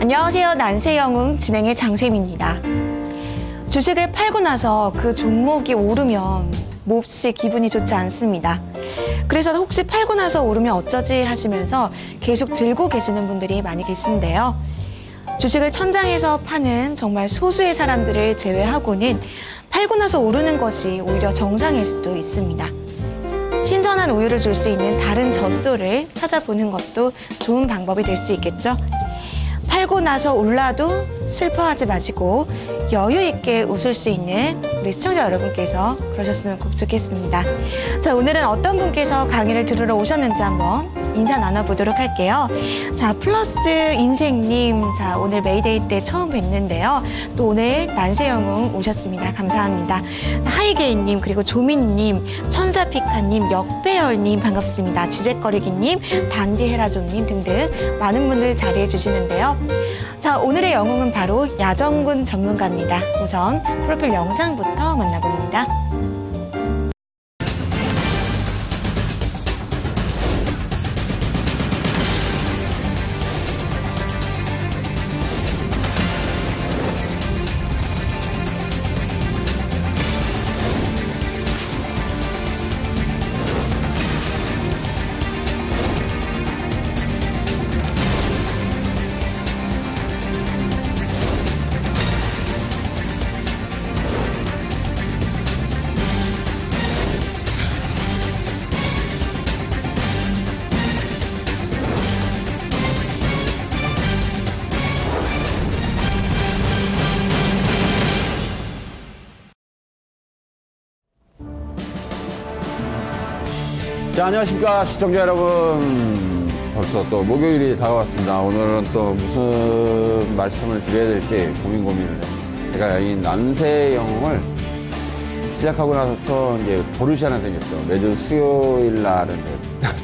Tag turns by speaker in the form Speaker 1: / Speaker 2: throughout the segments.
Speaker 1: 안녕하세요. 난세영웅 진행의 장쌤입니다. 주식을 팔고 나서 그 종목이 오르면 몹시 기분이 좋지 않습니다. 그래서 혹시 팔고 나서 오르면 어쩌지 하시면서 계속 들고 계시는 분들이 많이 계신데요. 주식을 천장에서 파는 정말 소수의 사람들을 제외하고는 팔고 나서 오르는 것이 오히려 정상일 수도 있습니다. 신선한 우유를 줄 수 있는 다른 젖소를 찾아보는 것도 좋은 방법이 될 수 있겠죠. 팔고 나서 올라도 슬퍼하지 마시고 여유 있게 웃을 수 있는 우리 시청자 여러분께서 그러셨으면 꼭 좋겠습니다. 자, 오늘은 어떤 분께서 강의를 들으러 오셨는지 한번 인사 나눠보도록 할게요. 자, 플러스 인생님, 자, 오늘 메이데이 때 처음 뵙는데요. 또 오늘 난세영웅 오셨습니다. 감사합니다. 하이게이님, 그리고 조민님, 천사피카님, 역배열님 반갑습니다. 지재거리기님, 반디헤라존님 등등 많은 분들 자리해 주시는데요. 자, 오늘의 영웅은 바로 야정군 전문가입니다. 우선 프로필 영상부터 만나봅니다.
Speaker 2: 자, 안녕하십니까 시청자 여러분. 벌써 또 목요일이 다가왔습니다. 오늘은 또 무슨 말씀을 드려야 될지 고민을 해요. 제가 이 난세영웅을 시작하고 나서부터 이제 버릇이 하나 생겼죠. 매주 수요일 날은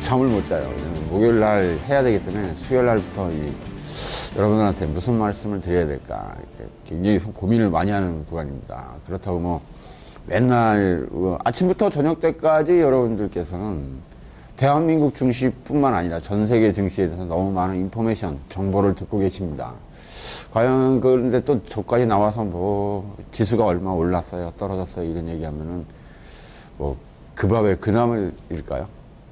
Speaker 2: 잠을 못 자요. 목요일 날 해야 되기 때문에 수요일 날부터 여러분들한테 무슨 말씀을 드려야 될까 굉장히 고민을 많이 하는 구간입니다. 그렇다고 뭐 맨날 아침부터 저녁 때까지 여러분들께서는 대한민국 증시뿐만 아니라 전 세계 증시에 대해서 너무 많은 인포메이션, 정보를 듣고 계십니다. 과연 그런데 또 저까지 나와서 뭐 지수가 얼마 올랐어요, 떨어졌어요 이런 얘기하면은 뭐 그 밥에 그 나물일까요?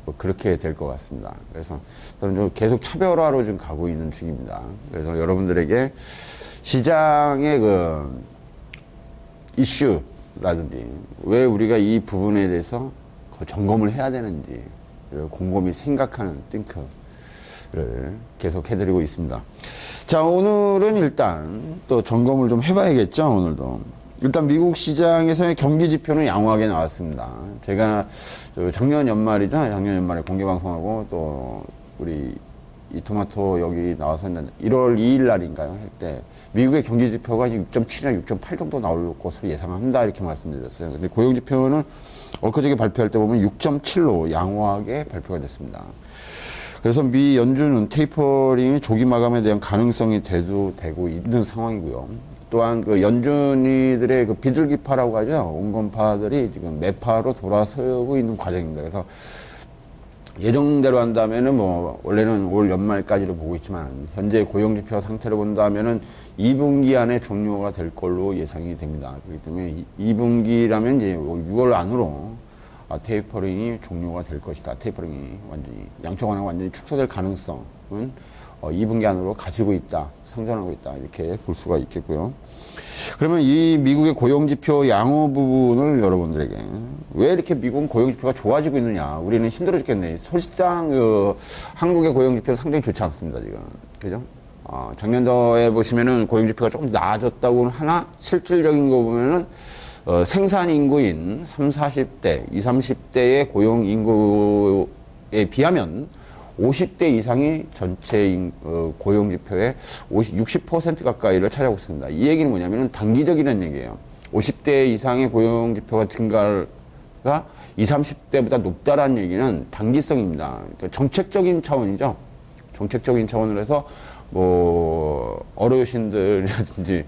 Speaker 2: 뭐 그렇게 될 것 같습니다. 그래서 저는 좀 계속 차별화로 좀 가고 있는 중입니다. 그래서 여러분들에게 시장의 그 이슈 라든지 왜 우리가 이 부분에 대해서 점검을 해야 되는지 곰곰이 생각하는 띵크를 계속 해드리고 있습니다. 자, 오늘은 일단 또 점검을 좀 해봐야겠죠. 오늘도 일단 미국 시장에서의 경기 지표는 양호하게 나왔습니다. 제가 작년 연말이죠. 작년 연말에 공개 방송하고 또 우리 이토마토 여기 나와서 1월 2일 날인가요? 할 때 미국의 경기 지표가 6.7이나 6.8 정도 나올 것으로 예상한다 이렇게 말씀드렸어요. 근데 고용 지표는 엊그저께 발표할 때 보면 6.7로 양호하게 발표가 됐습니다. 그래서 미 연준은 테이퍼링의 조기 마감에 대한 가능성이 대두되고 있는 상황이고요. 또한 그 연준이들의 그 비둘기파라고 하죠. 온건파들이 지금 매파로 돌아서고 있는 과정입니다. 그래서 예정대로 한다면은 뭐 원래는 올 연말까지로 보고 있지만 현재 고용지표 상태로 본다면은 2분기 안에 종료가 될 걸로 예상이 됩니다. 그렇기 때문에 2분기라면 이제 6월 안으로 테이퍼링이 종료가 될 것이다. 테이퍼링이 완전히 양쪽 완화가 완전히 축소될 가능성은 2분기 안으로 가지고 있다, 상존하고 있다 이렇게 볼 수가 있겠고요. 그러면 이 미국의 고용지표 양호 부분을 여러분들에게 왜 이렇게 미국은 고용지표가 좋아지고 있느냐, 우리는 힘들어 죽겠네. 사실상 한국의 고용지표는 상당히 좋지 않습니다 지금, 그죠? 작년도에 보시면은 고용지표가 조금 나아졌다고는 하나 실질적인 거 보면은 생산인구인 30, 40대, 20, 30대의 고용인구에 비하면 50대 이상이 전체 고용지표의 60% 가까이를 차지하고 있습니다. 이 얘기는 뭐냐면 단기적이라는 얘기예요. 50대 이상의 고용지표가 증가가 20, 30대보다 높다라는 얘기는 단기성입니다. 그러니까 정책적인 차원이죠. 정책적인 차원으로 해서 어르신들이라든지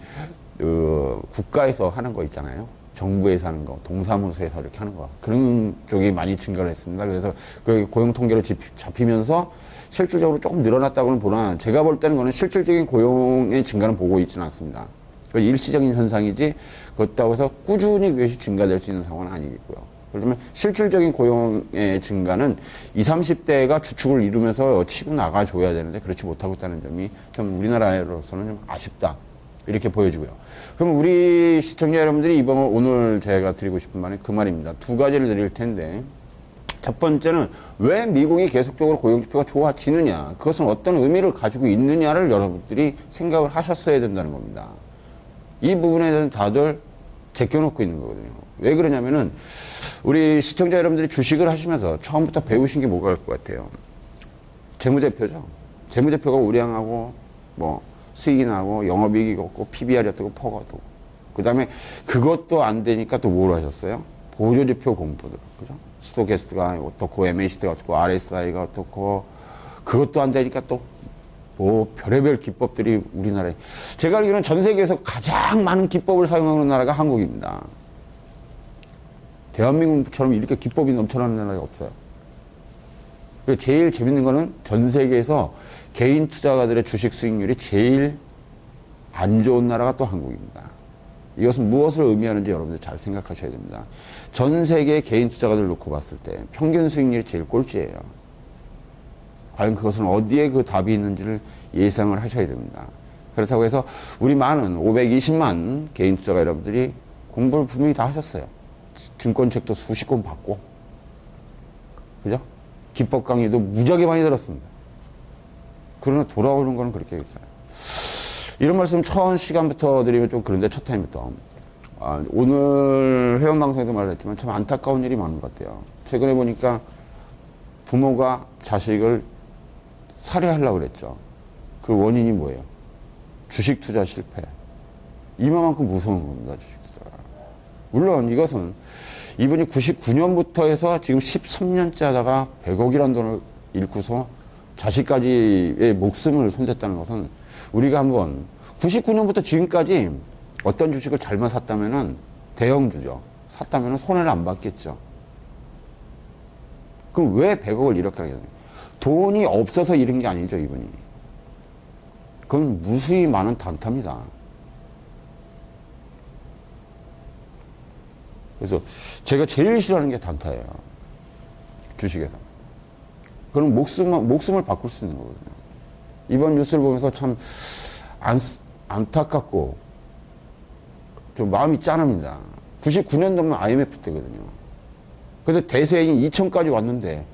Speaker 2: 국가에서 하는 거 있잖아요. 정부에서 하는 거, 동사무소에서 이렇게 하는 거, 그런 쪽이 많이 증가를 했습니다. 그래서 그 고용 통계로 잡히면서 실질적으로 조금 늘어났다고는 보나, 제가 볼 때는 그거는 실질적인 고용의 증가는 보고 있지는 않습니다. 일시적인 현상이지, 그렇다고 해서 꾸준히 그것이 증가될 수 있는 상황은 아니겠고요. 그렇다면 실질적인 고용의 증가는 20, 30대가 주축을 이루면서 치고 나가줘야 되는데 그렇지 못하고 있다는 점이 좀 우리나라로서는 좀 아쉽다. 이렇게 보여지고요. 그럼 우리 시청자 여러분들이 오늘 제가 드리고 싶은 말은 그 말입니다. 두 가지를 드릴 텐데, 첫 번째는 왜 미국이 계속적으로 고용지표가 좋아지느냐, 그것은 어떤 의미를 가지고 있느냐를 여러분들이 생각을 하셨어야 된다는 겁니다. 이 부분에 대해서 다들 제껴놓고 있는 거거든요. 왜 그러냐면은 우리 시청자 여러분들이 주식을 하시면서 처음부터 배우신 게 뭐가 될 것 같아요? 재무제표죠. 재무제표가 우량하고 뭐 수익이 나고 영업이익이 없고 PBR이 어떻고 퍼가 어떻고, 그 다음에 그것도 안 되니까 또 뭘 하셨어요? 보조지표 공부들, 그죠? 스토캐스트가 어떻고 MACD가 어떻고 RSI가 어떻고, 그것도 안 되니까 또 뭐 별의별 기법들이 우리나라에, 제가 알기로는 전 세계에서 가장 많은 기법을 사용하는 나라가 한국입니다. 대한민국처럼 이렇게 기법이 넘쳐나는 나라가 없어요. 그리고 제일 재밌는 거는 전 세계에서 개인 투자가들의 주식 수익률이 제일 안 좋은 나라가 또 한국입니다. 이것은 무엇을 의미하는지 여러분들 잘 생각하셔야 됩니다. 전 세계 개인 투자가들 놓고 봤을 때 평균 수익률이 제일 꼴찌예요. 과연 그것은 어디에 그 답이 있는지를 예상을 하셔야 됩니다. 그렇다고 해서 우리 많은 520만 개인 투자가 여러분들이 공부를 분명히 다 하셨어요. 증권책도 수십 권 받고, 그죠? 기법 강의도 무지하게 많이 들었습니다. 그러나 돌아오는 거는 그렇게 있어요. 이런 말씀 첫 시간부터 드리면 좀 그런데, 첫 타임부터. 오늘 회원방송에도 말했지만 참 안타까운 일이 많은 것 같아요. 최근에 보니까 부모가 자식을 살해하려고 그랬죠. 그 원인이 뭐예요? 주식 투자 실패. 이만큼 무서운 겁니다, 주식 투자가. 물론 이것은 이분이 99년부터 해서 지금 13년째 하다가 100억이라는 돈을 잃고서 자식까지의 목숨을 손댔다는 것은, 우리가 한번 99년부터 지금까지 어떤 주식을 잘못 샀다면은, 대형주죠. 샀다면은 손해를 안 받겠죠. 그럼 왜 100억을 이렇게 하게 되나요? 돈이 없어서 잃은 게 아니죠, 이분이. 그건 무수히 많은 단타입니다. 그래서 제가 제일 싫어하는 게 단타예요. 주식에서. 그럼 목숨을 바꿀 수 있는 거거든요. 이번 뉴스를 보면서 참 안타깝고 좀 마음이 짠합니다. 99년도면 IMF 때거든요. 그래서 대세인 2000까지 왔는데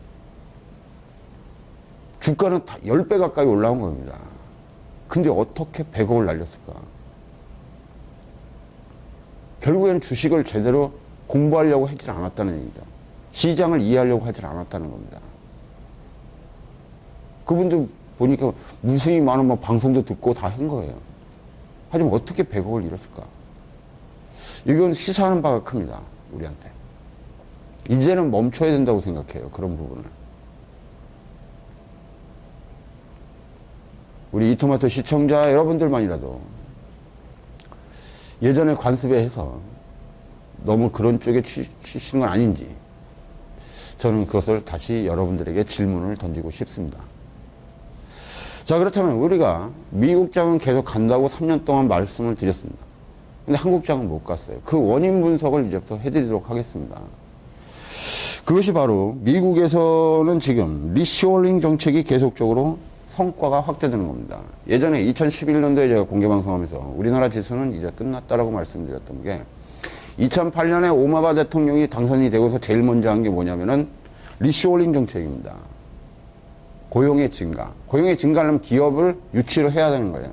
Speaker 2: 주가는 다 10배 가까이 올라온 겁니다. 근데 어떻게 100억을 날렸을까? 결국에는 주식을 제대로 공부하려고 하질 않았다는 얘기죠. 시장을 이해하려고 하질 않았다는 겁니다. 그분도 보니까 무수히 많은 뭐 방송도 듣고 다 한 거예요. 하지만 어떻게 100억을 잃었을까? 이건 시사하는 바가 큽니다, 우리한테. 이제는 멈춰야 된다고 생각해요, 그런 부분을. 우리 이토마토 시청자 여러분들만이라도 예전에 관습에 해서 너무 그런 쪽에 치시는 건 아닌지, 저는 그것을 다시 여러분들에게 질문을 던지고 싶습니다. 자, 그렇다면 우리가 미국장은 계속 간다고 3년 동안 말씀을 드렸습니다. 근데 한국장은 못 갔어요. 그 원인 분석을 이제부터 해드리도록 하겠습니다. 그것이 바로 미국에서는 지금 리쇼링 정책이 계속적으로 성과가 확대되는 겁니다. 예전에 2011년도에 제가 공개방송하면서 우리나라 지수는 이제 끝났다라고 말씀드렸던 게, 2008년에 오바마 대통령이 당선이 되고서 제일 먼저 한 게 뭐냐면은 리쇼링 정책입니다. 고용의 증가. 고용의 증가하려면 기업을 유치를 해야 되는 거예요.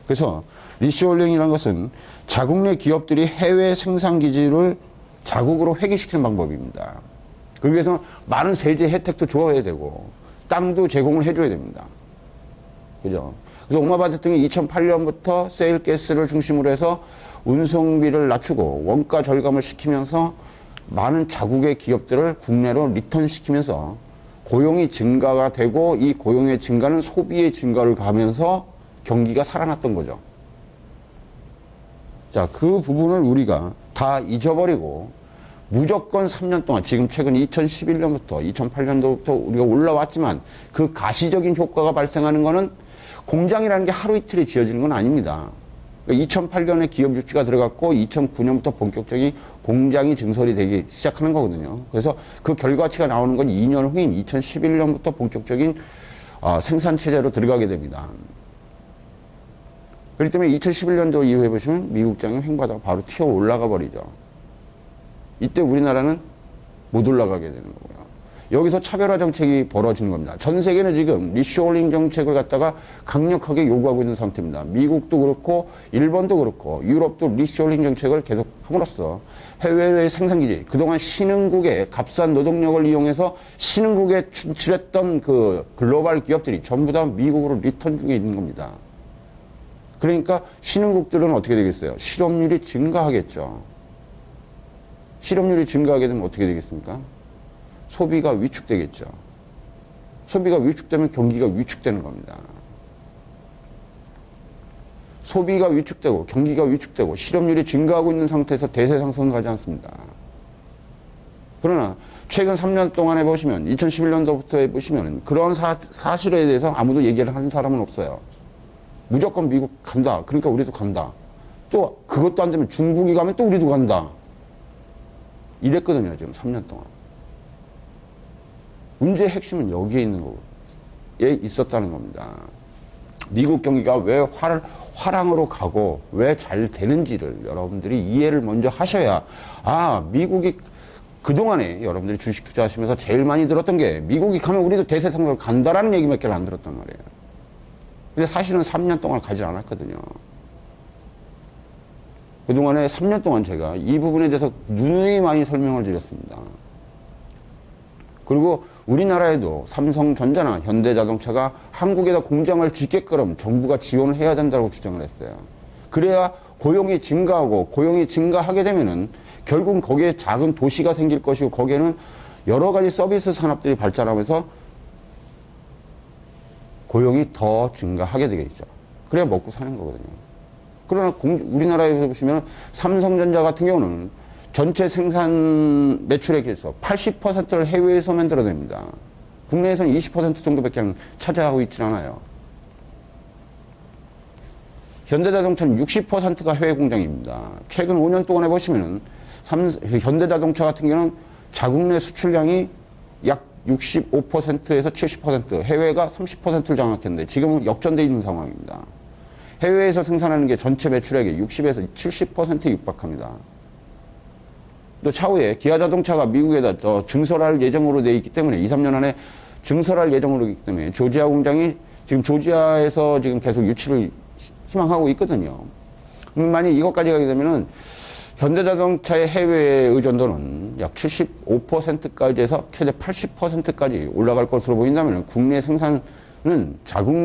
Speaker 2: 그래서 리쇼링이라는 것은 자국 내 기업들이 해외 생산 기지를 자국으로 회귀시키는 방법입니다. 그러기 위해서 많은 세제 혜택도 줘야 되고 땅도 제공을 해줘야 됩니다. 그죠? 그래서 오바마 대통령이 2008년부터 세일가스를 중심으로 해서 운송비를 낮추고 원가 절감을 시키면서 많은 자국의 기업들을 국내로 리턴시키면서 고용이 증가가 되고, 이 고용의 증가는 소비의 증가를 가면서 경기가 살아났던 거죠. 자, 그 부분을 우리가 다 잊어버리고 무조건 3년 동안, 지금 최근 2011년부터 2008년도부터 우리가 올라왔지만 그 가시적인 효과가 발생하는 거는 공장이라는 게 하루 이틀에 지어지는 건 아닙니다. 2008년에 기업 유치가 들어갔고 2009년부터 본격적인 공장이 증설이 되기 시작하는 거거든요. 그래서 그 결과치가 나오는 건 2년 후인 2011년부터 본격적인 생산체제로 들어가게 됩니다. 그렇기 때문에 2011년도 이후에 보시면 미국장이 횡보하다가 바로 튀어 올라가 버리죠. 이때 우리나라는 못 올라가게 되는 거고요. 여기서 차별화 정책이 벌어지는 겁니다. 전 세계는 지금 리쇼링 정책을 갖다가 강력하게 요구하고 있는 상태입니다. 미국도 그렇고 일본도 그렇고 유럽도 리쇼링 정책을 계속 함으로써 해외의 생산기지, 그동안 신흥국의 값싼 노동력을 이용해서 신흥국에 진출했던 그 글로벌 기업들이 전부 다 미국으로 리턴 중에 있는 겁니다. 그러니까 신흥국들은 어떻게 되겠어요? 실업률이 증가하겠죠. 실업률이 증가하게 되면 어떻게 되겠습니까? 소비가 위축되겠죠. 소비가 위축되면 경기가 위축되는 겁니다. 소비가 위축되고 경기가 위축되고 실업률이 증가하고 있는 상태에서 대세 상승은 가지 않습니다. 그러나 최근 3년 동안에 보시면 2011년도부터 해보시면 그런 사실에 대해서 아무도 얘기를 하는 사람은 없어요. 무조건 미국 간다. 그러니까 우리도 간다. 또 그것도 안 되면 중국이 가면 또 우리도 간다. 이랬거든요. 지금 3년 동안. 문제의 핵심은 여기에 있는 거에 있었다는 겁니다. 미국 경기가 왜 화랑으로 가고 왜 잘 되는지를 여러분들이 이해를 먼저 하셔야, 미국이 그동안에 여러분들이 주식 투자하시면서 제일 많이 들었던 게 미국이 가면 우리도 대세 상승을 간다라는 얘기밖에 안 들었단 말이에요. 근데 사실은 3년 동안 가지 않았거든요. 그동안에 3년 동안 제가 이 부분에 대해서 누누이 많이 설명을 드렸습니다. 그리고 우리나라에도 삼성전자나 현대자동차가 한국에다 공장을 짓게끔 정부가 지원을 해야 된다고 주장을 했어요. 그래야 고용이 증가하고 고용이 증가하게 되면은 결국 거기에 작은 도시가 생길 것이고 거기에는 여러 가지 서비스 산업들이 발전하면서 고용이 더 증가하게 되겠죠. 그래야 먹고 사는 거거든요. 그러나 우리나라에 보시면 삼성전자 같은 경우는 전체 생산 매출액에서 80%를 해외에서 만들어냅니다. 국내에서는 20% 정도밖에 차지하고 있지 않아요. 현대자동차는 60%가 해외 공장입니다. 최근 5년 동안에 보시면 현대자동차 같은 경우는 자국 내 수출량이 약 65%에서 70%, 해외가 30%를 장악했는데 지금은 역전되어 있는 상황입니다. 해외에서 생산하는 게 전체 매출액의 60에서 70%에 육박합니다. 또 차후에 기아자동차가 미국에다 증설할 예정으로 되어 있기 때문에 2, 3년 안에 증설할 예정으로 있기 때문에 조지아 공장이 지금 조지아에서 지금 계속 유치를 희망하고 있거든요. 만약 이것까지 가게 되면은 현대자동차의 해외 의존도는 약 75%까지 해서 최대 80%까지 올라갈 것으로 보인다면 국내 생산은 자국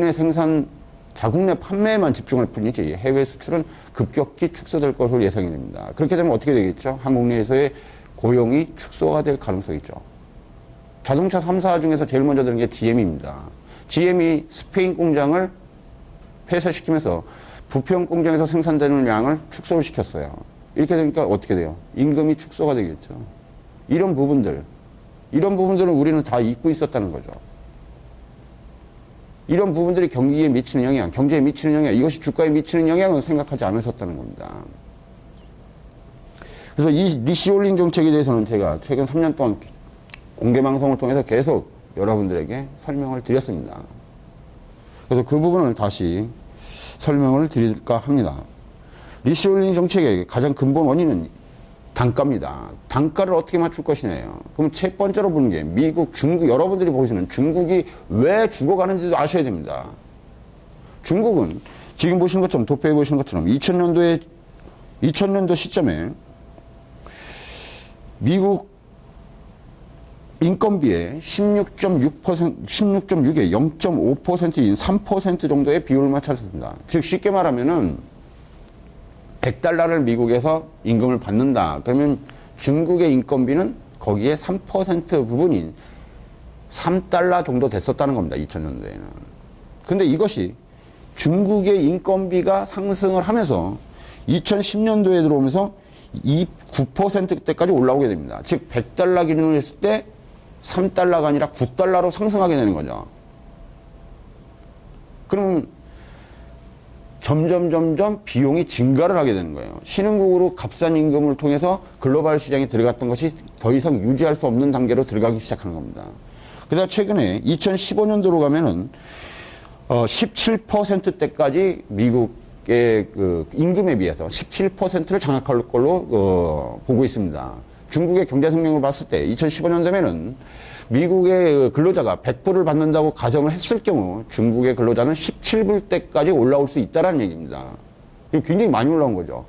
Speaker 2: 내 판매에만 집중할 뿐이지 해외 수출은 급격히 축소될 것으로 예상이 됩니다. 그렇게 되면 어떻게 되겠죠? 한국 내에서의 고용이 축소가 될 가능성이 있죠. 자동차 3사 중에서 제일 먼저 되는 게 GM입니다. GM이 스페인 공장을 폐쇄시키면서 부평 공장에서 생산되는 양을 축소를 시켰어요. 이렇게 되니까 어떻게 돼요? 임금이 축소가 되겠죠. 이런 부분들은 우리는 다 잊고 있었다는 거죠. 이런 부분들이 경기에 미치는 영향, 경제에 미치는 영향, 이것이 주가에 미치는 영향은 생각하지 않으셨다는 겁니다. 그래서 이 리쇼링 정책에 대해서는 제가 최근 3년 동안 공개방송을 통해서 계속 여러분들에게 설명을 드렸습니다. 그래서 그 부분을 다시 설명을 드릴까 합니다. 리쇼링 정책의 가장 근본 원인은 단가입니다. 단가를 어떻게 맞출 것이냐요. 그럼 첫 번째로 보는 게 미국, 중국, 여러분들이 보시는 중국이 왜 죽어가는지도 아셔야 됩니다. 중국은 지금 보시는 것처럼, 도표에 보시는 것처럼 2000년도 시점에 미국 인건비의 16.6에 0.5%인 3% 정도의 비율을 맞췄습니다. 즉 쉽게 말하면은 100달러를 미국에서 임금을 받는다. 그러면 중국의 인건비는 거기에 3% 부분인 3달러 정도 됐었다는 겁니다. 2000년도에는. 근데 이것이 중국의 인건비가 상승을 하면서 2010년도에 들어오면서 9%대까지 올라오게 됩니다. 즉 100달러 기준으로 했을 때 3달러가 아니라 9달러로 상승하게 되는 거죠. 그럼 점점 비용이 증가를 하게 되는 거예요. 신흥국으로 값싼 임금을 통해서 글로벌 시장에 들어갔던 것이 더 이상 유지할 수 없는 단계로 들어가기 시작하는 겁니다. 그러다 최근에 2015년도로 가면은 17%대까지 미국의 그 임금에 비해서 17%를 장악할 걸로 보고 있습니다. 중국의 경제 성장을 봤을 때 2015년 되면은 미국의 근로자가 100불을 받는다고 가정을 했을 경우 중국의 근로자는 17불대까지 올라올 수 있다는 얘기입니다. 이거 굉장히 많이 올라온 거죠.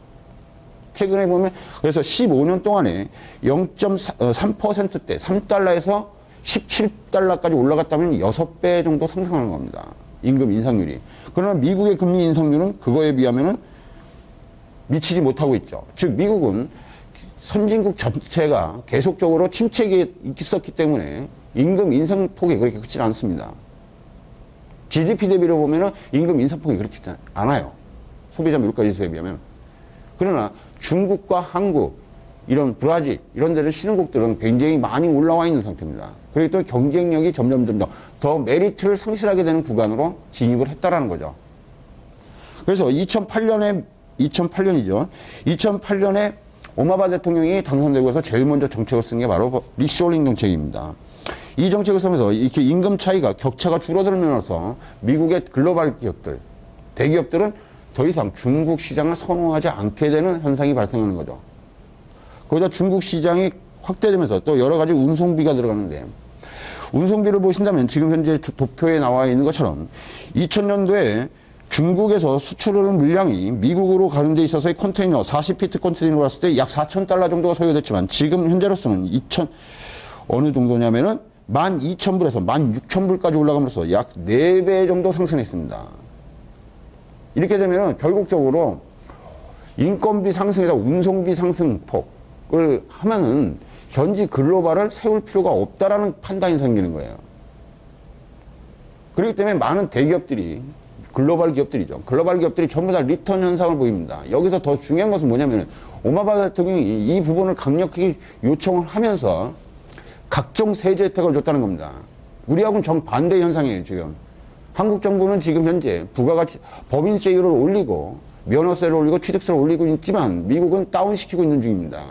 Speaker 2: 최근에 보면 그래서 15년 동안에 0.3%대 3달러에서 17달러까지 올라갔다면 6배 정도 상승하는 겁니다. 임금 인상률이. 그러나 미국의 금리 인상률은 그거에 비하면은 미치지 못하고 있죠. 즉 미국은 선진국 전체가 계속적으로 침체기에 있었기 때문에 임금 인상폭이 그렇게 크지 않습니다. GDP 대비로 보면은 임금 인상폭이 그렇지 않아요. 소비자 물가지수에 비하면. 그러나 중국과 한국, 이런 브라질, 이런 데는 신흥국들은 굉장히 많이 올라와 있는 상태입니다. 그렇기 때문에 경쟁력이 점점 더 메리트를 상실하게 되는 구간으로 진입을 했다라는 거죠. 그래서 2008년이죠. 2008년에 오바마 대통령이 당선되고서 제일 먼저 정책을 쓴 게 바로 리쇼링 정책입니다. 이 정책을 쓰면서 이렇게 임금 차이가 격차가 줄어들면서 미국의 글로벌 기업들, 대기업들은 더 이상 중국 시장을 선호하지 않게 되는 현상이 발생하는 거죠. 거기다 중국 시장이 확대되면서 또 여러 가지 운송비가 들어가는데 운송비를 보신다면 지금 현재 도표에 나와 있는 것처럼 2000년도에 중국에서 수출하는 물량이 미국으로 가는 데 있어서의 컨테이너 40피트 컨테이너로 봤을 때 약 4,000달러 정도가 소요됐지만 지금 현재로서는 어느 정도냐면은 12,000불에서 16,000불까지 올라가면서 약 4배 정도 상승했습니다. 이렇게 되면은 결국적으로 인건비 상승에다 운송비 상승폭을 하면은 현지 글로벌을 세울 필요가 없다라는 판단이 생기는 거예요. 그렇기 때문에 많은 대기업들이 글로벌 기업들이죠. 글로벌 기업들이 전부 다 리턴 현상을 보입니다. 여기서 더 중요한 것은 뭐냐면 오바마 대통령이 이 부분을 강력하게 요청을 하면서 각종 세제 혜택을 줬다는 겁니다. 우리하고는 정반대 현상이에요, 지금. 한국 정부는 지금 현재 부가가치, 법인세율을 올리고 면허세를 올리고 취득세를 올리고 있지만 미국은 다운시키고 있는 중입니다.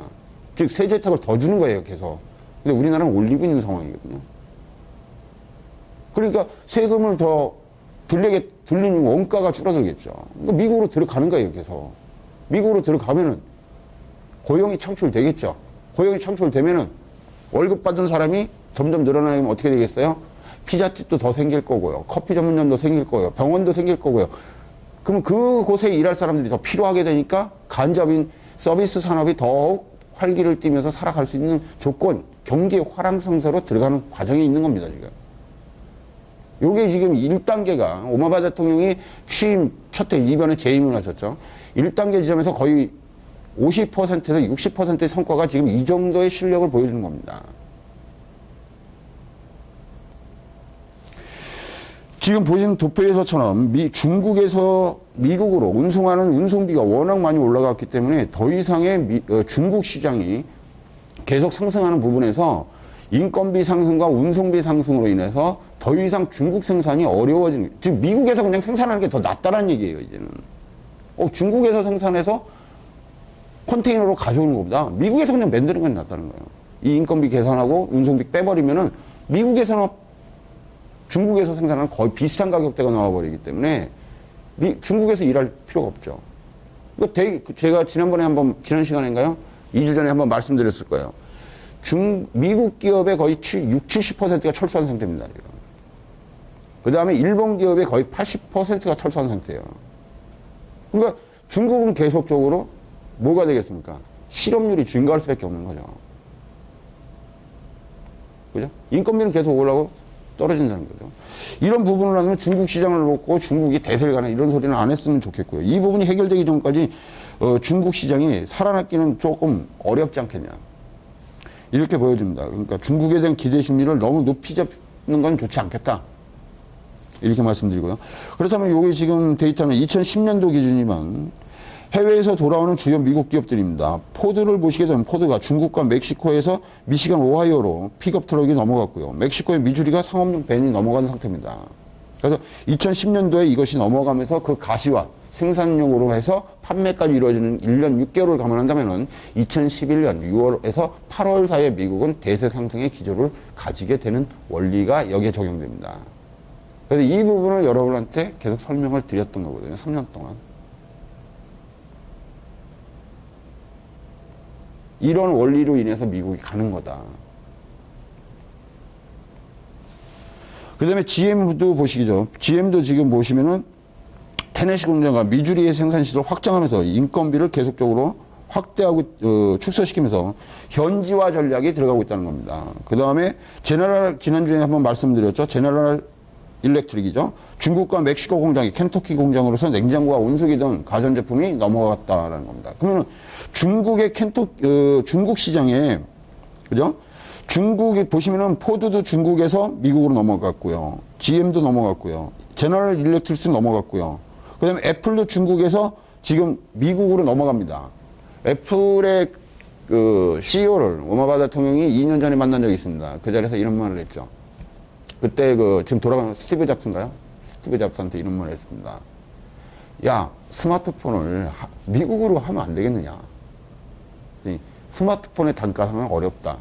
Speaker 2: 즉 세제 혜택을 더 주는 거예요, 계속. 근데 우리나라는 올리고 있는 상황이거든요. 그러니까 세금을 더 들리는 원가가 줄어들겠죠. 그러니까 미국으로 들어가는 거예요, 계속. 미국으로 들어가면은 고용이 창출되겠죠. 고용이 창출되면은 월급 받은 사람이 점점 늘어나면 어떻게 되겠어요? 피자집도 더 생길 거고요. 커피 전문점도 생길 거고요. 병원도 생길 거고요. 그러면 그곳에 일할 사람들이 더 필요하게 되니까 간접인 서비스 산업이 더욱 활기를 띠면서 살아갈 수 있는 조건, 경기 화랑성세로 들어가는 과정에 있는 겁니다, 지금. 요게 지금 1단계가 오바마 대통령이 취임 첫 해 이번에 재임을 하셨죠. 1단계 지점에서 거의 50%에서 60%의 성과가 지금 이 정도의 실력을 보여주는 겁니다. 지금 보시는 도표에서처럼 중국에서 미국으로 운송하는 운송비가 워낙 많이 올라갔기 때문에 더 이상의 중국 시장이 계속 상승하는 부분에서 인건비 상승과 운송비 상승으로 인해서 더 이상 중국 생산이 어려워지는, 즉 미국에서 그냥 생산하는 게 더 낫다는 얘기예요, 이제는. 중국에서 생산해서 컨테이너로 가져오는 것보다 미국에서 그냥 만드는 게 낫다는 거예요. 이 인건비 계산하고 운송비 빼버리면은 미국에서나 중국에서 생산하는 거의 비슷한 가격대가 나와버리기 때문에 중국에서 일할 필요가 없죠. 제가 지난번에 지난 시간인가요? 2주 전에 한번 말씀드렸을 거예요. 미국 기업의 거의 70%가 철수한 상태입니다. 그 다음에 일본 기업의 거의 80%가 철수한 상태예요. 그러니까 중국은 계속적으로 뭐가 되겠습니까? 실업률이 증가할 수밖에 없는 거죠. 그죠? 인건비는 계속 올라가고 떨어진다는 거죠. 이런 부분을 하면 중국 시장을 놓고 중국이 대세를 가는 이런 소리는 안 했으면 좋겠고요. 이 부분이 해결되기 전까지 중국 시장이 살아남기는 조금 어렵지 않겠냐. 이렇게 보여집니다. 그러니까 중국에 대한 기대 심리를 너무 높이 잡는 건 좋지 않겠다. 이렇게 말씀드리고요. 그렇다면 여기 지금 데이터는 2010년도 기준이면 해외에서 돌아오는 주요 미국 기업들입니다. 포드를 보시게 되면 포드가 중국과 멕시코에서 미시간, 오하이오로 픽업 트럭이 넘어갔고요. 멕시코의 미주리가 상업용 밴이 넘어간 상태입니다. 그래서 2010년도에 이것이 넘어가면서 그 가시화, 생산용으로 해서 판매까지 이루어지는 1년 6개월을 감안한다면 2011년 6월에서 8월 사이에 미국은 대세 상승의 기조를 가지게 되는 원리가 여기에 적용됩니다. 그래서 이 부분을 여러분한테 계속 설명을 드렸던 거거든요. 3년 동안. 이런 원리로 인해서 미국이 가는 거다. 그 다음에 GM도 보시죠. GM도 지금 보시면은 테네시 공장과 미주리의 생산 시설을 확장하면서 인건비를 계속적으로 확대하고 축소시키면서 현지화 전략이 들어가고 있다는 겁니다. 그 다음에 제너럴, 지난주에 한번 말씀드렸죠. 제너럴 일렉트릭이죠. 중국과 멕시코 공장이 켄터키 공장으로서 냉장고와 온수기 등 가전제품이 넘어갔다라는 겁니다. 그러면 중국의 중국 시장에, 그죠? 중국이 보시면은 포드도 중국에서 미국으로 넘어갔고요. GM도 넘어갔고요. 제너럴 일렉트릭도 넘어갔고요. 그 다음에 애플도 중국에서 지금 미국으로 넘어갑니다. 애플의 그 CEO를 오바마 대통령이 2년 전에 만난 적이 있습니다. 그 자리에서 이런 말을 했죠. 그때 지금 돌아가는 스티브 잡스인가요? 스티브 잡스한테 이런 말을 했습니다. 야, 스마트폰을 미국으로 하면 안 되겠느냐. 스마트폰의 단가상은 어렵다.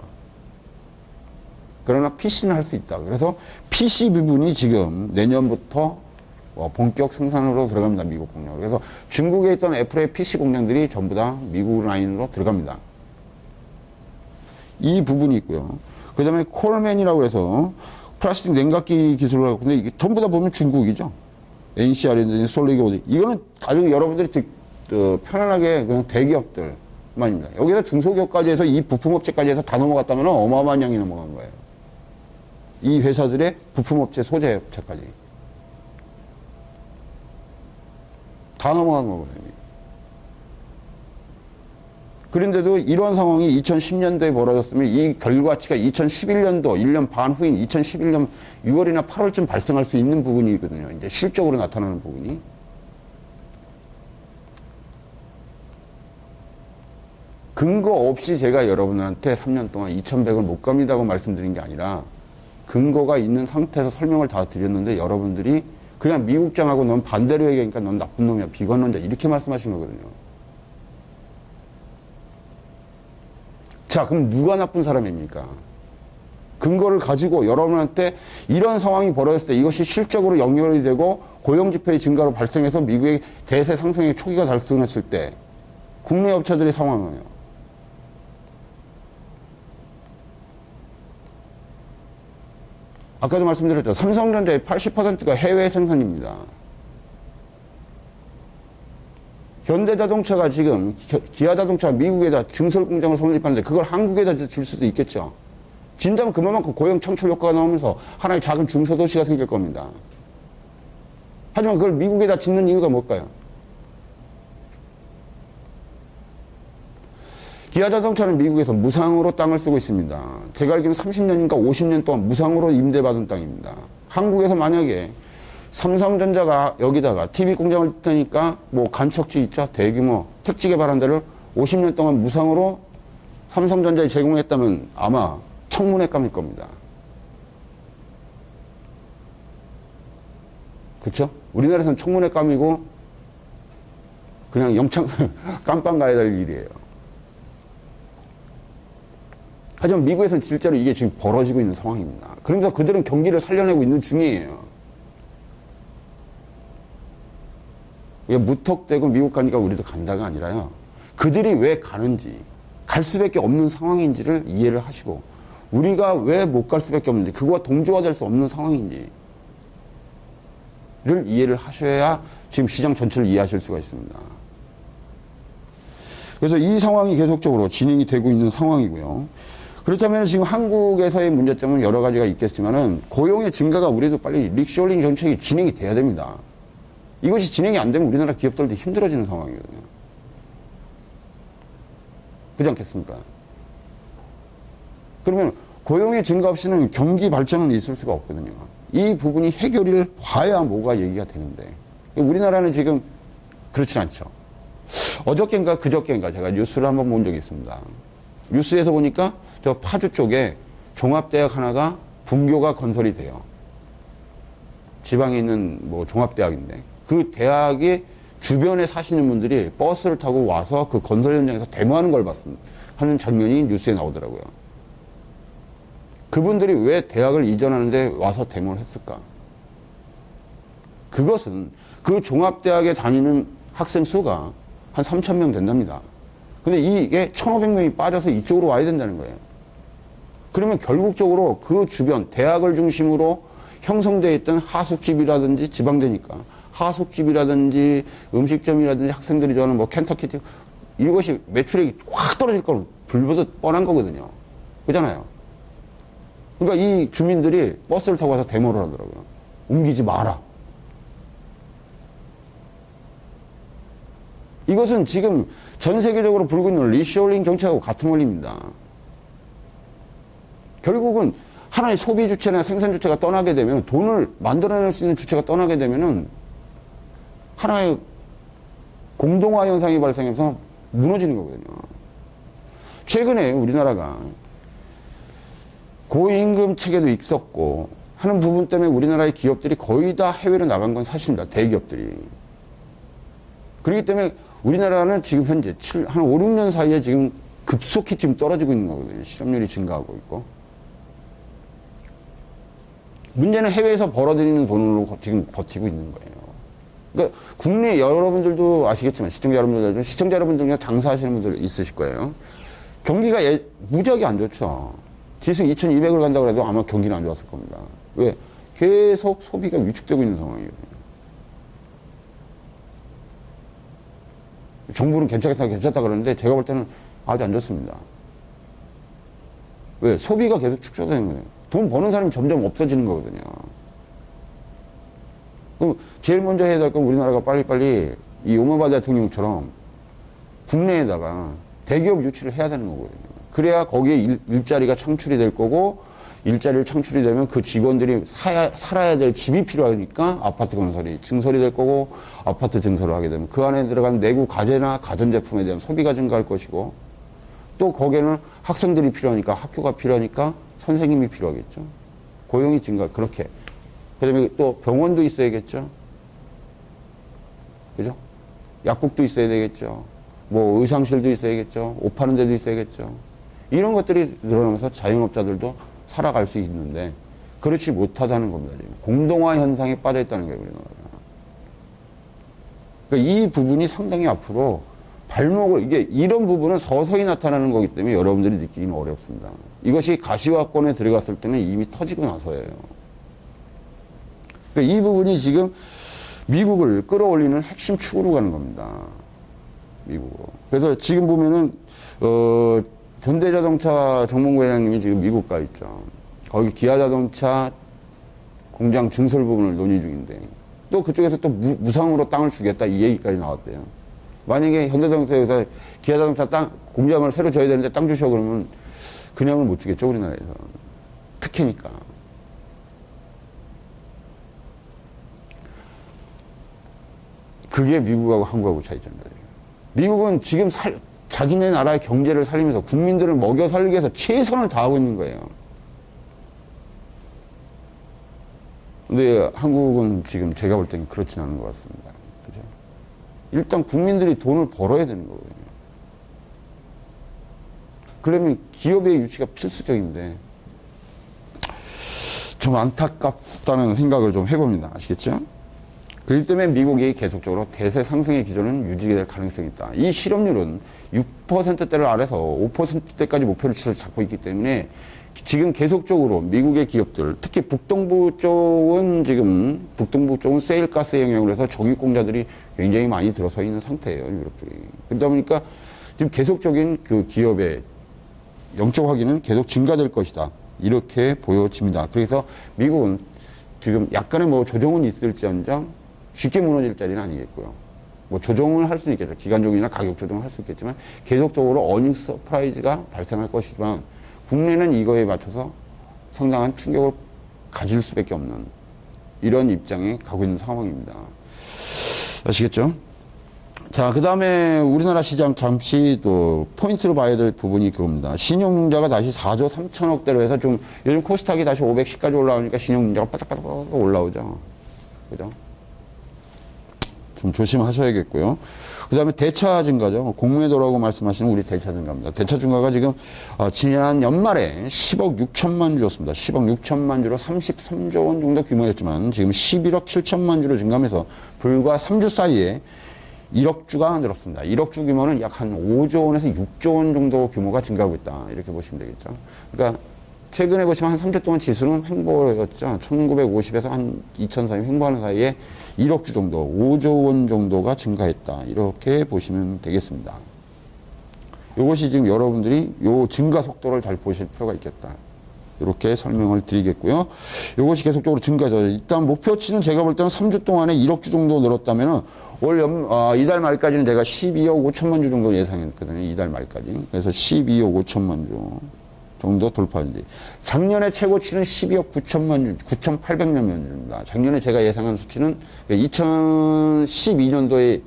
Speaker 2: 그러나 PC는 할 수 있다. 그래서 PC 부분이 지금 내년부터 본격 생산으로 들어갑니다. 미국 공장으로. 그래서 중국에 있던 애플의 PC 공장들이 전부 다 미국 라인으로 들어갑니다. 이 부분이 있고요. 그 다음에 콜맨이라고 해서 플라스틱 냉각기 기술을 하고, 근데 이게 전부 다 보면 중국이죠. NCR이든지 솔리드. 이거는 아주 여러분들이 편안하게 그냥 대기업들만입니다. 여기서 중소기업까지 해서 이 부품업체까지 해서 다 넘어갔다면 어마어마한 양이 넘어간 거예요. 이 회사들의 부품업체, 소재업체까지. 다 넘어간 거거든요. 그런데도 이런 상황이 2010년도에 벌어졌으면 이 결과치가 2011년도 1년 반 후인 2011년 6월이나 8월쯤 발생할 수 있는 부분이거든요. 이제 실적으로 나타나는 부분이. 근거 없이 제가 여러분한테 3년 동안 2,100을 못 갑니다고 말씀드린 게 아니라 근거가 있는 상태에서 설명을 다 드렸는데 여러분들이 그냥 미국장하고 넌 반대로 얘기하니까 넌 나쁜 놈이야, 비관론자 이렇게 말씀하신 거거든요. 자, 그럼 누가 나쁜 사람입니까? 근거를 가지고 여러분한테 이런 상황이 벌어졌을 때 이것이 실적으로 연결이 되고 고용지표의 증가로 발생해서 미국의 대세 상승의 초기가 달성했을 때 국내 업체들의 상황은요. 아까도 말씀드렸죠. 삼성전자의 80%가 해외 생산입니다. 현대자동차가 지금 기아자동차 미국에다 증설 공장을 설립하는데 그걸 한국에다 줄 수도 있겠죠. 진짜면 그만큼 고용 창출 효과가 나오면서 하나의 작은 중소도시가 생길 겁니다. 하지만 그걸 미국에다 짓는 이유가 뭘까요? 기아자동차는 미국에서 무상으로 땅을 쓰고 있습니다. 제가 알기로는 30년인가 50년 동안 무상으로 임대받은 땅입니다. 한국에서 만약에 삼성전자가 여기다가 TV 공장을 짓다니까 뭐 간척지 있죠? 대규모 택지 개발한 데를 50년 동안 무상으로 삼성전자에 제공했다면 아마 청문회 감일 겁니다. 그쵸? 우리나라에서는 청문회 감이고 그냥 영창 깜빵 가야 될 일이에요. 하지만 미국에서는 실제로 이게 지금 벌어지고 있는 상황입니다. 그러면서 그들은 경기를 살려내고 있는 중이에요. 이게 무턱대고 미국 가니까 우리도 간다가 아니라요. 그들이 왜 가는지, 갈 수밖에 없는 상황인지를 이해를 하시고, 우리가 왜 못 갈 수밖에 없는지, 그거와 동조가 될 수 없는 상황인지를 이해를 하셔야 지금 시장 전체를 이해하실 수가 있습니다. 그래서 이 상황이 계속적으로 진행이 되고 있는 상황이고요. 그렇다면 지금 한국에서의 문제점은 여러 가지가 있겠지만은 고용의 증가가 우리도 빨리 릭쇼링 정책이 진행이 돼야 됩니다. 이것이 진행이 안 되면 우리나라 기업들도 힘들어지는 상황이거든요. 그렇지 않겠습니까? 그러면 고용의 증가 없이는 경기 발전은 있을 수가 없거든요. 이 부분이 해결을 봐야 뭐가 얘기가 되는데 우리나라는 지금 그렇진 않죠. 어저께인가 그저께인가 제가 뉴스를 한번 본 적이 있습니다. 뉴스에서 보니까 저 파주 쪽에 종합대학 하나가 분교가 건설이 돼요. 지방에 있는 뭐 종합대학인데 그 대학의 주변에 사시는 분들이 버스를 타고 와서 그 건설 현장에서 데모하는 걸 하는 장면이 뉴스에 나오더라고요. 그분들이 왜 대학을 이전하는데 와서 데모를 했을까? 그것은 그 종합대학에 다니는 학생 수가 한 3,000명 된답니다. 근데 이게 1,500명이 빠져서 이쪽으로 와야 된다는 거예요. 그러면 결국적으로 그 주변, 대학을 중심으로 형성되어 있던 하숙집이라든지 지방대니까 하숙집이라든지 음식점이라든지 학생들이 좋아하는 뭐 켄터키 이것이 매출액이 확 떨어질 건 불보듯 뻔한 거거든요. 그잖아요. 그러니까 이 주민들이 버스를 타고 와서 데모를 하더라고요. 옮기지 마라. 이것은 지금 전 세계적으로 불고 있는 리쇼링 정책하고 같은 원리입니다. 결국은 하나의 소비 주체나 생산 주체가 떠나게 되면 돈을 만들어낼 수 있는 주체가 떠나게 되면은 하나의 공동화 현상이 발생해서 무너지는 거거든요. 최근에 우리나라가 고임금 체계도 있었고 하는 부분 때문에 우리나라의 기업들이 거의 다 해외로 나간 건 사실입니다. 대기업들이. 그렇기 때문에 우리나라는 지금 현재 한 5, 6년 사이에 지금 급속히 지금 떨어지고 있는 거거든요. 실업률이 증가하고 있고. 문제는 해외에서 벌어들이는 돈으로 지금 버티고 있는 거예요. 그러니까 국내 여러분들도 아시겠지만 시청자 여러분들 중에 장사하시는 분들 있으실 거예요. 경기가 무지하게 안 좋죠. 지수 2200을 간다고 해도 아마 경기는 안 좋았을 겁니다. 왜? 계속 소비가 위축되고 있는 상황이거든요. 정부는 괜찮다 그러는데 제가 볼 때는 아주 안 좋습니다. 왜? 소비가 계속 축소되는 거예요. 돈 버는 사람이 점점 없어지는 거거든요. 그럼 제일 먼저 해야 될 건 우리나라가 빨리빨리 이 오바마 대통령처럼 국내에다가 대기업 유치를 해야 되는 거거든요. 그래야 거기에 일자리가 창출이 될 거고 일자리를 창출이 되면 그 직원들이 살아야 될 집이 필요하니까 아파트 건설이 증설이 될 거고 아파트 증설을 하게 되면 그 안에 들어간 내구 가재나 가전제품에 대한 소비가 증가할 것이고 또 거기에는 학생들이 필요하니까 학교가 필요하니까 선생님이 필요하겠죠. 고용이 증가, 그렇게. 그 다음에 또 병원도 있어야겠죠. 그죠? 약국도 있어야 되겠죠. 뭐 의상실도 있어야겠죠. 옷 파는 데도 있어야겠죠. 이런 것들이 늘어나면서 자영업자들도 살아갈 수 있는데 그렇지 못하다는 겁니다. 지금. 공동화 현상에 빠져 있다는 거예요, 우리나라가. 그러니까 이 부분이 상당히 앞으로 발목을, 이게 이런 부분은 서서히 나타나는 거기 때문에 여러분들이 느끼기는 어렵습니다. 이것이 가시화권에 들어갔을 때는 이미 터지고 나서예요. 그러니까 이 부분이 지금 미국을 끌어올리는 핵심 축으로 가는 겁니다. 미국으로. 그래서 지금 보면은, 현대자동차 정몽구 회장님이 지금 미국 가 있죠. 거기 기아자동차 공장 증설 부분을 논의 중인데, 또 그쪽에서 또 무상으로 땅을 주겠다 이 얘기까지 나왔대요. 만약에 현대자동차에서 기아자동차 땅, 공장을 새로 져야 되는데 땅 주셔 그러면 그냥을 못 주겠죠, 우리나라에서. 특혜니까. 그게 미국하고 한국하고 차이점입니다. 미국은 지금 자기네 나라의 경제를 살리면서 국민들을 먹여 살리기 위해서 최선을 다하고 있는 거예요. 근데 한국은 지금 제가 볼 때는 그렇진 않은 것 같습니다. 그죠? 일단 국민들이 돈을 벌어야 되는 거거든요. 그러면 기업의 유치가 필수적인데 좀 안타깝다는 생각을 좀 해봅니다. 아시겠죠? 그렇기 때문에 미국이 계속적으로 대세 상승의 기조는 유지될 가능성이 있다. 이 실업률은 6%대를 아래서 5%대까지 목표를 잡고 있기 때문에 지금 계속적으로 미국의 기업들, 특히 북동부 쪽은 세일가스 영향으로 해서 정유공자들이 굉장히 많이 들어서 있는 상태예요, 유럽 쪽이. 그러다 보니까 지금 계속적인 그 기업의 영적 확인은 계속 증가될 것이다. 이렇게 보여집니다. 그래서 미국은 지금 약간의 뭐 조정은 있을지언정 쉽게 무너질 자리는 아니겠고요. 뭐 조정을 할 수는 있겠죠. 기간종이나 가격 조정을 할 수 있겠지만 계속적으로 어닝 서프라이즈가 발생할 것이지만 국내는 이거에 맞춰서 상당한 충격을 가질 수밖에 없는 이런 입장에 가고 있는 상황입니다. 아시겠죠? 자, 그 다음에 우리나라 시장 잠시 또 포인트로 봐야 될 부분이 그겁니다. 신용융자가 다시 4조 3천억대로 해서 좀 요즘 코스닥이 다시 510까지 올라오니까 신용융자가 바닥바닥 올라오죠. 그죠? 좀 조심하셔야겠고요. 그 다음에 대차 증가죠. 공매도라고 말씀하시는 우리 대차 증가입니다. 대차 증가가 지금 지난 연말에 10억 6천만 주였습니다. 10억 6천만 주로 33조 원 정도 규모였지만 지금 11억 7천만 주로 증가하면서 불과 3주 사이에 1억 주가 늘었습니다. 1억 주 규모는 약 한 5조 원에서 6조 원 정도 규모가 증가하고 있다. 이렇게 보시면 되겠죠. 그러니까 최근에 보시면 한 3주 동안 지수는 횡보였죠. 1950에서 한 2000 사이 횡보하는 사이에 1억 주 정도, 5조 원 정도가 증가했다. 이렇게 보시면 되겠습니다. 이것이 지금 여러분들이 요 증가 속도를 잘 보실 필요가 있겠다. 이렇게 설명을 드리겠고요. 이것이 계속적으로 증가죠. 일단 목표치는 제가 볼 때는 3주 동안에 1억 주 정도 늘었다면은 이달 말까지는 제가 12억 5천만 주 정도 예상했거든요. 이달 말까지. 그래서 12억 5천만 주 정도 돌파인지. 작년에 최고치는 12억 9천만 주, 9,800만 주입니다. 작년에 제가 예상한 수치는 2012년도에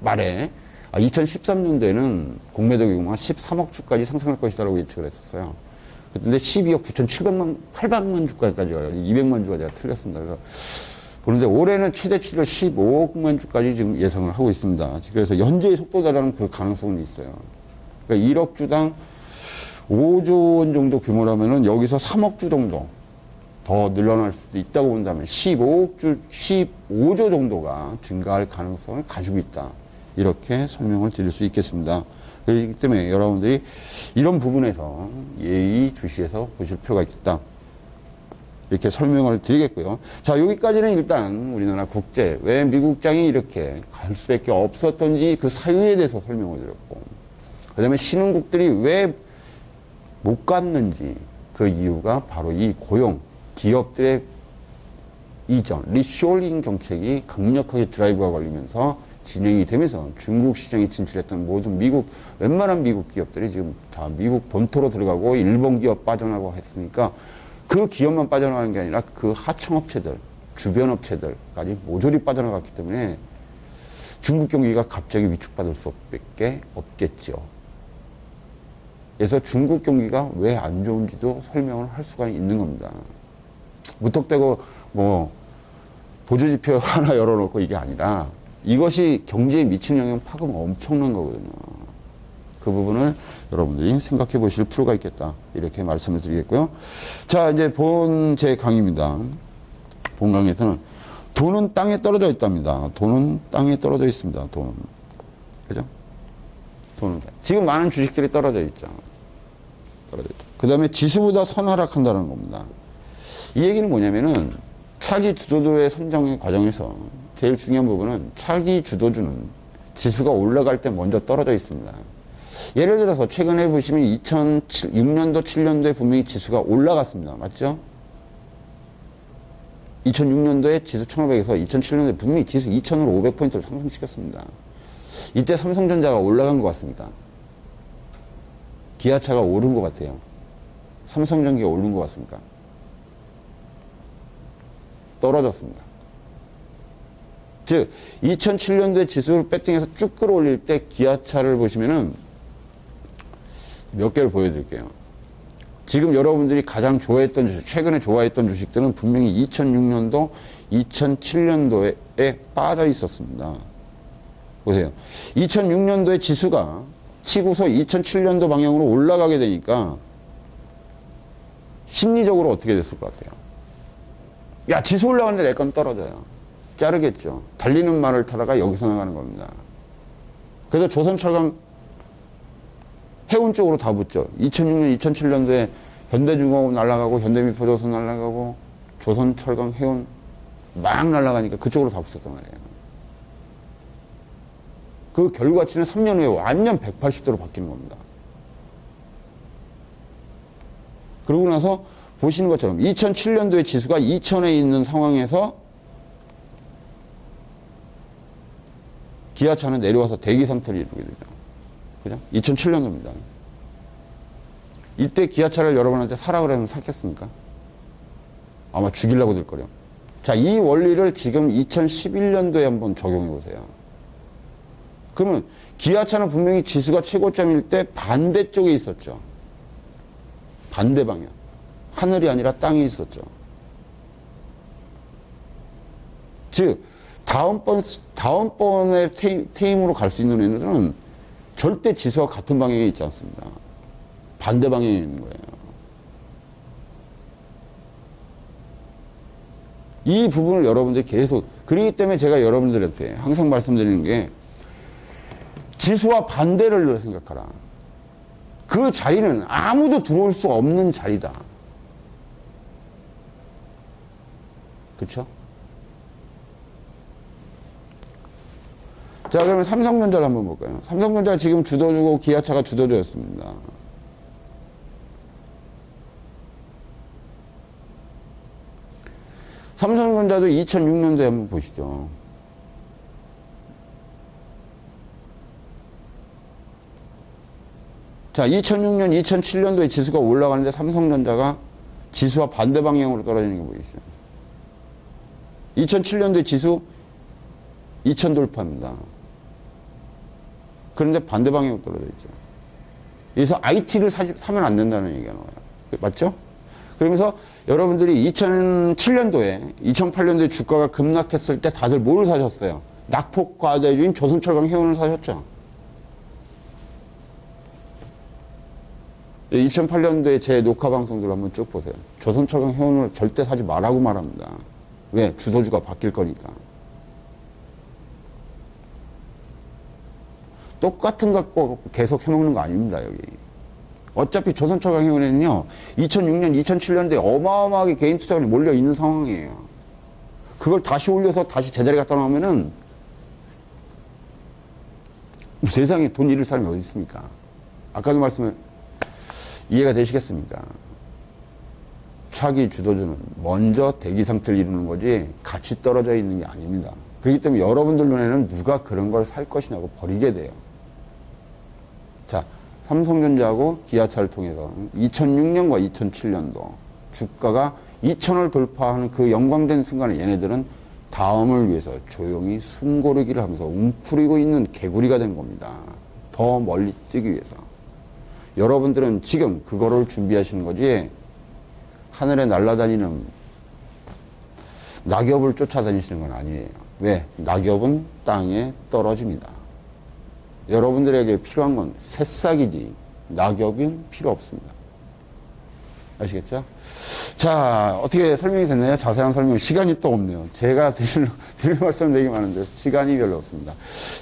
Speaker 2: 말에 2013년도에는 공매도 규모가 13억 주까지 상승할 것이라고 예측을 했었어요. 그런데 12억 9,700만 주까지 가요. 200만 주가 제가 틀렸습니다. 그래서 그런데 올해는 최대치를 15억만 주까지 지금 예상을 하고 있습니다. 그래서 현재의 속도다라는 그 가능성은 있어요. 그러니까 1억 주당 5조 원 정도 규모라면은 여기서 3억 주 정도 더 늘어날 수도 있다고 본다면 15조 정도가 증가할 가능성을 가지고 있다. 이렇게 설명을 드릴 수 있겠습니다. 그렇기 때문에 여러분들이 이런 부분에서 예의주시해서 보실 필요가 있겠다. 이렇게 설명을 드리겠고요. 자, 여기까지는 일단 우리나라 국제, 왜 미국장이 이렇게 갈 수밖에 없었던지 그 사유에 대해서 설명을 드렸고, 그 다음에 신흥국들이 왜 못 갔는지 그 이유가 바로 이 고용, 기업들의 이전, 리쇼링 정책이 강력하게 드라이브가 걸리면서 진행이 되면서 중국 시장에 진출했던 모든 웬만한 미국 기업들이 지금 다 미국 본토로 들어가고 일본 기업 빠져나가고 했으니까 그 기업만 빠져나가는 게 아니라 그 하청업체들, 주변 업체들까지 모조리 빠져나갔기 때문에 중국 경기가 갑자기 위축받을 수밖에 없겠죠. 그래서 중국 경기가 왜 안 좋은지도 설명을 할 수가 있는 겁니다. 무턱대고 보조지표 하나 열어놓고 이게 아니라 이것이 경제에 미치는 영향 파급 엄청난 거거든요. 그 부분을 여러분들이 생각해 보실 필요가 있겠다. 이렇게 말씀을 드리겠고요. 자, 이제 제 강의입니다. 본 강의에서는 돈은 땅에 떨어져 있답니다. 돈은 땅에 떨어져 있습니다. 돈은. 그죠? 돈은. 지금 많은 주식들이 떨어져 있죠. 떨어져 있죠. 그 다음에 지수보다 선하락한다는 겁니다. 이 얘기는 뭐냐면은 차기 주도주의 선정의 과정에서 제일 중요한 부분은 차기 주도주는 지수가 올라갈 때 먼저 떨어져 있습니다. 예를 들어서 최근에 보시면 2006년도, 7년도에 분명히 지수가 올라갔습니다. 맞죠? 2006년도에 지수 1500에서 2007년도에 분명히 지수 2000으로 500포인트를 상승시켰습니다. 이때 삼성전자가 올라간 것 같습니까? 기아차가 오른 것 같아요. 삼성전기가 오른 것 같습니까? 떨어졌습니다. 즉 2007년도에 지수를 배팅해서 쭉 끌어올릴 때 기아차를 보시면은 몇 개를 보여드릴게요. 지금 여러분들이 가장 좋아했던 주식, 최근에 좋아했던 주식들은 분명히 2006년도, 2007년도에 빠져 있었습니다. 보세요. 2006년도에 지수가 치고서 2007년도 방향으로 올라가게 되니까 심리적으로 어떻게 됐을 것 같아요? 야, 지수 올라가는데 내 건 떨어져요. 자르겠죠. 달리는 말을 타다가 여기서 나가는 겁니다. 그래서 조선철강 해운 쪽으로 다 붙죠. 2006년, 2007년도에 현대중공업 날아가고 현대미포조선 날아가고 조선철강 해운 막 날아가니까 그쪽으로 다 붙었단 말이에요. 그 결과치는 3년 후에 완전 180도로 바뀌는 겁니다. 그러고 나서 보시는 것처럼 2007년도에 지수가 2000에 있는 상황에서 기아차는 내려와서 대기 상태를 이루게 되죠. 그죠? 2007년도입니다. 이때 기아차를 여러분한테 사라 그러면 샀겠습니까? 아마 죽이려고 들 거래요. 자, 이 원리를 지금 2011년도에 한번 적용해 보세요. 그러면 기아차는 분명히 지수가 최고점일 때 반대쪽에 있었죠. 반대 방향. 하늘이 아니라 땅에 있었죠. 즉, 다음번에 테임으로 갈 수 있는 애들은 절대 지수와 같은 방향에 있지 않습니다. 반대 방향에 있는 거예요. 이 부분을 여러분들이 계속, 그렇기 때문에 제가 여러분들한테 항상 말씀드리는 게, 지수와 반대를 생각하라. 그 자리는 아무도 들어올 수 없는 자리다. 그쵸? 자, 그러면 삼성전자를 한번 볼까요? 삼성전자 지금 주도주고 기아차가 주도주였습니다. 삼성전자도 2006년도에 한번 보시죠. 자, 2006년, 2007년도에 지수가 올라가는데 삼성전자가 지수와 반대 방향으로 떨어지는 게 보이시죠? 2007년도에 지수 2000 돌파입니다. 그런데 반대 방향으로 떨어져 있죠. 그래서 IT를 사면 안 된다는 얘기가 나와요. 맞죠? 그러면서 여러분들이 2007년도에, 2008년도에 주가가 급락했을 때 다들 뭘 사셨어요? 낙폭과대주인 조선철강 해운을 사셨죠? 2008년도에 제 녹화 방송들 한번 쭉 보세요. 조선철강 해운을 절대 사지 말라고 말합니다. 왜? 주도주가 바뀔 거니까. 똑같은 거 갖고 계속 해먹는 거 아닙니다, 여기. 어차피 조선철강 해운에는요, 2006년, 2007년도에 어마어마하게 개인 투자가 몰려 있는 상황이에요. 그걸 다시 올려서 다시 제자리 갖다 놓으면은 세상에 돈 잃을 사람이 어디 있습니까? 아까도 말씀을 이해가 되시겠습니까? 차기 주도주는 먼저 대기 상태를 이루는 거지 같이 떨어져 있는 게 아닙니다. 그렇기 때문에 여러분들 눈에는 누가 그런 걸 살 것이냐고 버리게 돼요. 자, 삼성전자하고 기아차를 통해서 2006년과 2007년도 주가가 2000을 돌파하는 그 영광된 순간에 얘네들은 다음을 위해서 조용히 숨고르기를 하면서 웅크리고 있는 개구리가 된 겁니다. 더 멀리 뛰기 위해서. 여러분들은 지금 그거를 준비하시는 거지 하늘에 날아다니는 낙엽을 쫓아다니시는 건 아니에요. 왜? 낙엽은 땅에 떨어집니다. 여러분들에게 필요한 건 새싹이지 낙엽은 필요 없습니다. 아시겠죠? 자, 어떻게 설명이 됐나요? 자세한 설명. 시간이 또 없네요. 제가 드릴 말씀 되게 많은데 시간이 별로 없습니다.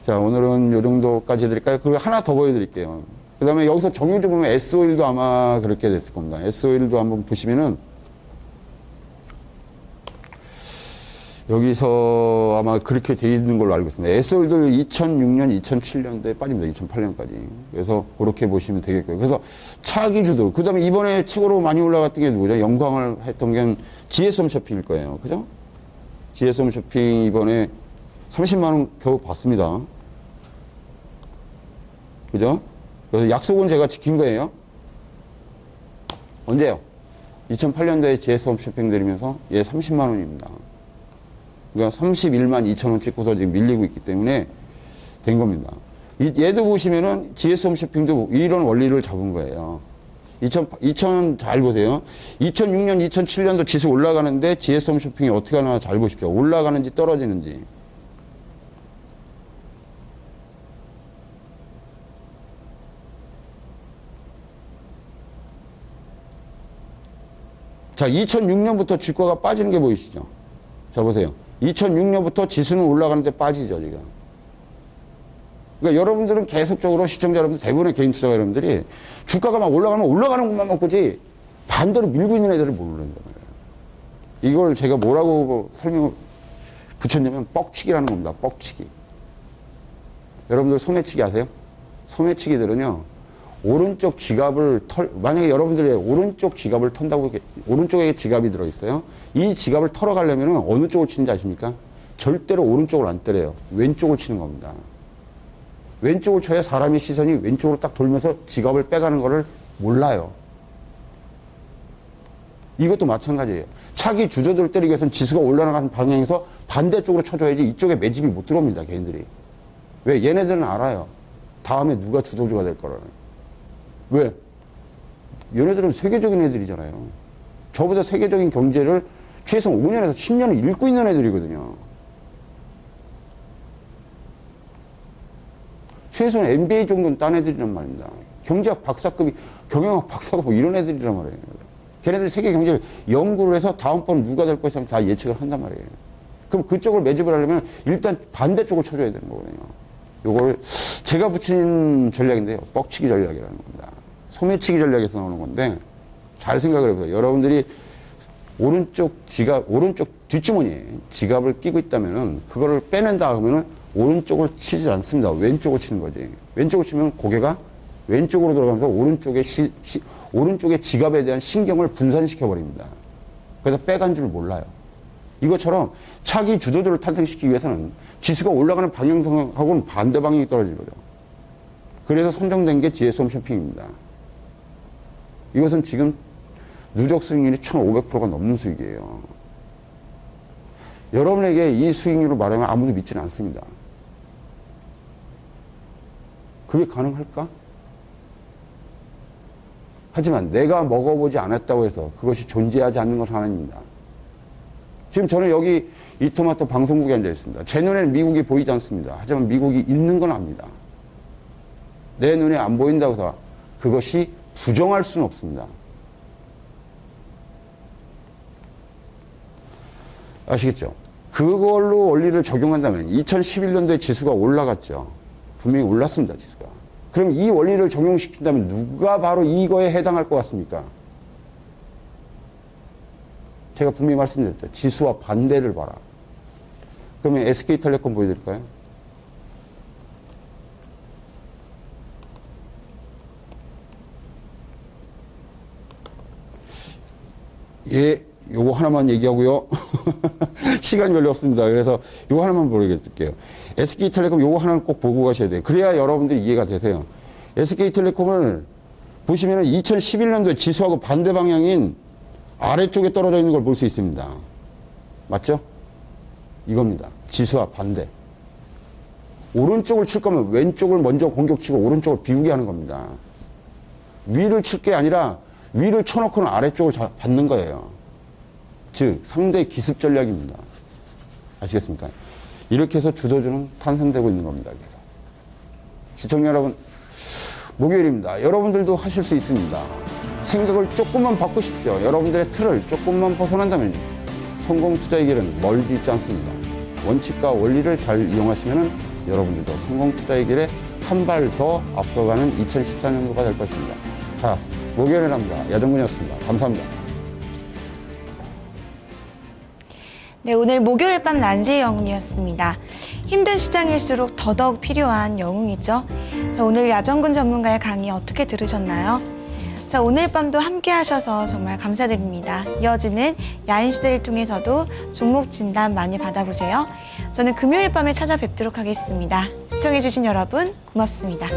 Speaker 2: 자, 오늘은 요 정도까지 해드릴까요? 그리고 하나 더 보여드릴게요. 그 다음에 여기서 정유주 보면 S-오일도 아마 그렇게 됐을 겁니다. S-오일도 한번 보시면은 여기서 아마 그렇게 돼 있는 걸로 알고 있습니다. S-오일도 2006년, 2007년도에 빠집니다. 2008년까지. 그래서 그렇게 보시면 되겠고요. 그래서 차기주도, 그 다음에 이번에 최고로 많이 올라갔던 게 누구죠? 영광을 했던 게 GS홈 쇼핑일 거예요. 그죠? GS홈 쇼핑 이번에 30만원 겨우 받습니다. 그죠? 그래서 약속은 제가 지킨 거예요. 언제요? 2008년도에 GS홈 쇼핑 드리면서 얘 30만원입니다. 그러니까 31만 2천원 찍고서 지금 밀리고 있기 때문에 된 겁니다. 얘도 보시면은 GS홈 쇼핑도 이런 원리를 잡은 거예요. 2000 잘 보세요. 2006년, 2007년도 지수 올라가는데 GS홈 쇼핑이 어떻게 하나 잘 보십시오. 올라가는지 떨어지는지. 자, 2006년부터 주가가 빠지는 게 보이시죠? 자, 보세요. 2006년부터 지수는 올라가는데 빠지죠, 지금. 그러니까 여러분들은 계속적으로 시청자 여러분들, 대부분의 개인 투자자 여러분들이 주가가 막 올라가면 올라가는 것만 먹고지 반대로 밀고 있는 애들을 모른단 말이에요. 이걸 제가 뭐라고 설명을 붙였냐면 뻑치기라는 겁니다. 뻑치기. 여러분들 소매치기 아세요? 소매치기들은요, 오른쪽 지갑을 만약에 여러분들이 오른쪽 지갑을 턴다고, 오른쪽에 지갑이 들어있어요. 이 지갑을 털어가려면 어느 쪽을 치는지 아십니까? 절대로 오른쪽을 안 때려요. 왼쪽을 치는 겁니다. 왼쪽을 쳐야 사람의 시선이 왼쪽으로 딱 돌면서 지갑을 빼가는 거를 몰라요. 이것도 마찬가지예요. 차기 주저들을 때리기 위해서는 지수가 올라가는 방향에서 반대쪽으로 쳐줘야지 이쪽에 매집이 못 들어옵니다, 개인들이. 왜? 얘네들은 알아요. 다음에 누가 주도주가 될 거라는. 왜? 얘네들은 세계적인 애들이잖아요. 저보다 세계적인 경제를 최소 5년에서 10년을 읽고 있는 애들이거든요. 최소한 MBA 정도는 딴 애들이란 말입니다. 경제학 박사급이 경영학 박사고 뭐 이런 애들이란 말이에요. 걔네들이 세계 경제를 연구를 해서 다음번 누가 될 것이냐 다 예측을 한단 말이에요. 그럼 그쪽을 매집을 하려면 일단 반대쪽을 쳐줘야 되는 거거든요. 요걸 제가 붙인 전략인데요. 뻑치기 전략이라는 겁니다. 소매치기 전략에서 나오는 건데 잘 생각을 해보세요. 여러분들이 오른쪽 뒷주머니에 지갑을 끼고 있다면은 그거를 빼낸다 하면은 오른쪽을 치지 않습니다. 왼쪽을 치는 거지. 왼쪽을 치면 고개가 왼쪽으로 들어가면서 오른쪽의 지갑에 대한 신경을 분산시켜 버립니다. 그래서 빼간 줄 몰라요. 이것처럼 차기 주도주를 탄생시키기 위해서는 지수가 올라가는 방향하고는 반대 방향이 떨어지는 거죠. 그래서 선정된 게 GS 홈쇼핑입니다. 이것은 지금 누적 수익률이 1,500%가 넘는 수익이에요. 여러분에게 이 수익률을 말하면 아무도 믿지는 않습니다. 그게 가능할까? 하지만 내가 먹어보지 않았다고 해서 그것이 존재하지 않는 것은 아닙니다. 지금 저는 여기 이토마토 방송국에 앉아 있습니다. 제 눈에는 미국이 보이지 않습니다. 하지만 미국이 있는 건 압니다. 내 눈에 안 보인다고 해서 그것이 부정할 수는 없습니다. 아시겠죠? 그걸로 원리를 적용한다면 2011년도에 지수가 올라갔죠. 분명히 올랐습니다, 지수가. 그럼 이 원리를 적용시킨다면 누가 바로 이거에 해당할 것 같습니까? 제가 분명히 말씀드렸죠. 지수와 반대를 봐라. 그러면 SK텔레콤 보여드릴까요? 예, 요거 하나만 얘기하고요. 시간이 별로 없습니다. 그래서 요거 하나만 보여드릴게요. SK텔레콤 요거 하나는 꼭 보고 가셔야 돼요. 그래야 여러분들이 이해가 되세요. SK텔레콤을 보시면은 2011년도에 지수하고 반대 방향인 아래쪽에 떨어져 있는 걸 볼 수 있습니다. 맞죠? 이겁니다. 지수와 반대. 오른쪽을 칠 거면 왼쪽을 먼저 공격치고 오른쪽을 비우게 하는 겁니다. 위를 칠 게 아니라 위를 쳐놓고는 아래쪽을 받는 거예요. 즉 상대의 기습 전략입니다. 아시겠습니까? 이렇게 해서 주도주는 탄생되고 있는 겁니다. 그래서 시청자 여러분, 목요일입니다. 여러분들도 하실 수 있습니다. 생각을 조금만 바꾸십시오. 여러분들의 틀을 조금만 벗어난다면 성공 투자의 길은 멀지 있지 않습니다. 원칙과 원리를 잘 이용하시면 여러분들도 성공 투자의 길에 한 발 더 앞서가는 2014년도가 될 것입니다. 자, 목요일에 합니다. 야정군이었습니다. 감사합니다.
Speaker 1: 네, 오늘 목요일 밤 난지의 영웅이었습니다. 힘든 시장일수록 더더욱 필요한 영웅이죠. 자, 오늘 야정군 전문가의 강의 어떻게 들으셨나요? 자, 오늘 밤도 함께 하셔서 정말 감사드립니다. 이어지는 야인 시대를 통해서도 종목 진단 많이 받아보세요. 저는 금요일 밤에 찾아뵙도록 하겠습니다. 시청해주신 여러분 고맙습니다.